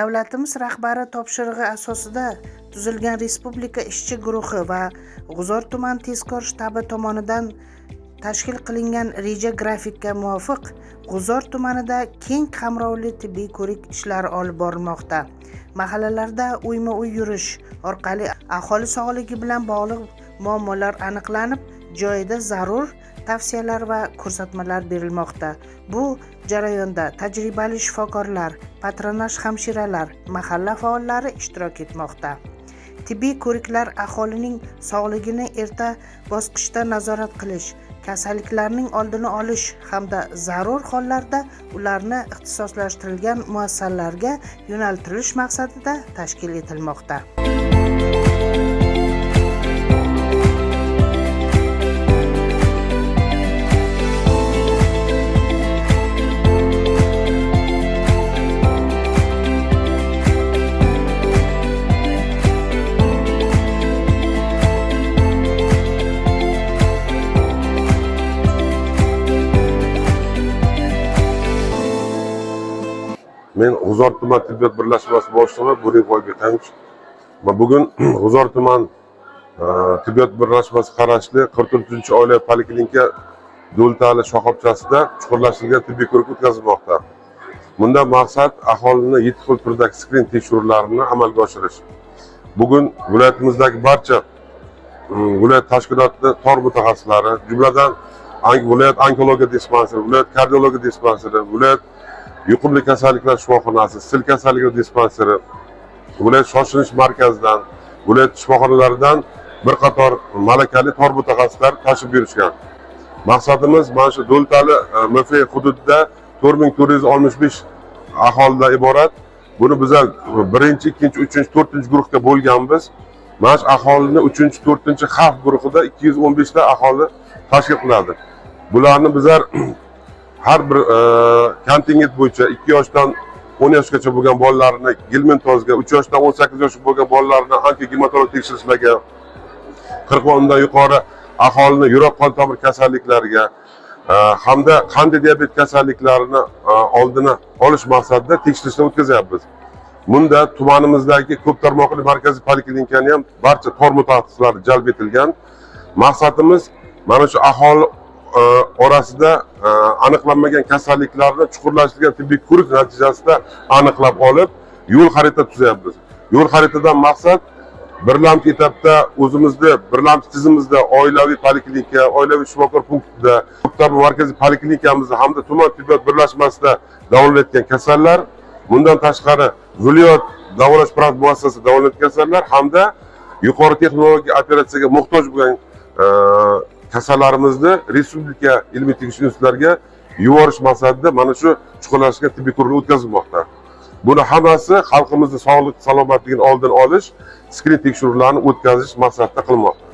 Davlatimiz rahbari topshirig'i asosida tuzilgan Respublika ishchi guruhi va G'uzor tuman tezkor shtabi tomonidan tashkil qilingan reja grafikka muvofiq G'uzor tumanida keng qamrovli tibbiy ko'rik ishlari olib borilmoqda. Mahallalarda uyma-uy yurish orqali aholi sog'ligi bilan bog'liq muammolar aniqlanib, joyida zarur tavsiyalar va ko'rsatmalar berilmoqda. Bu jarayonda tajribali shifokorlar, patronaj hamshiralar, mahalla faollari ishtirok etmoqda. Tibbiy ko'riklar aholining sog'ligini erta bosqichda nazorat qilish, kasalliklarning oldini olish hamda zarur hollarda ularni ixtisoslashtirilgan muassasalarga yo'naltirish maqsadida tashkil etilmoqda. Men G'uzor tuman tibbiyot birlashmasi boshlig'i Bo'riyev Oybek. Bugun G'uzor tuman tibbiyot birlashmasi qarashli 44-oilaviy poliklinika Do'ltali shoxobchasida chuqurlashtirilgan tibbiy ko'rik o'tkazilmoqda. Bunda maqsad aholini 7 xil turdagi skrin tekshiruvlarini amalga oshirish. Bugun viloyatimizdagi barcha viloyat tashkilotida tor mutaxassislari, jumladan viloyat onkologiya dispanseri, viloyat kardiologiya dispanseri, viloyat yuqumli kasalliklar shifoxonasi, sil kasalliklar dispanseri, viloyat shoshlanish markazidan, viloyat shifoxonalaridan bir qator malakali tor mutaxassislar tashrif buyurishgan. Maqsadimiz mana shu Do'ltali MF hududida 4465 aholidan iborat. Buni biz 1-chi, 2-chi, 3-chi, 4-chi guruhga bo'lganmiz. Mana shu aholini 3-chi, 4-chi xavf guruhida 215 ta aholi tashkil qiladi. Bularni bizlar har bir kontingent bo'yicha 2 yoshdan 10 yoshgacha bo'lgan bolalarni gelmentozga, 3 yoshdan 18 yoshga bo'lgan bolalarni onkogematolog tekshirishlarga, 40 va undan yuqori aholini yurak qon tomir kasalliklariga hamda qand diabet kasalliklarini oldini olish maqsadida tekshirishlar o'tkazyapmiz. Bunda tumanimizdagi ko'p tarmoqli markaziy poliklinikani ham barcha tor mutaxassislar jalb etilgan. Maqsadimiz mana shu aholi orasida aniqlanmagan kasalliklarni chuqurlashtirilgan tibbiy ko'rik natijasida aniqlab olib, yo'l xarita tuzyapmiz. Yo'l xaritadan maqsad birlamchi etapda o'zimizda, birlamchi tizimimizda oilaviy poliklinika, oilaviy shifokor punktida, ko'p markaziy poliklinikamizda hamda tuman tibbiyot birlashmasida davolanayotgan kasallar, bundan tashqari viloyat davolash muassasasida davolanayotgan kasallar hamda yuqori texnologik operatsiyaga muhtoj bo'lgan kasallarimizni respublika ilmiy tekshirish institutlariga yuborish maqsadida mana shu chuqurlashtirilgan tibbiy ko'rik o'tkazilmoqda. Buni hammasi xalqimizning sog'lik salomatligini oldini olish, skrin tekshiruvlarini o'tkazish maqsadida qilinmoqda.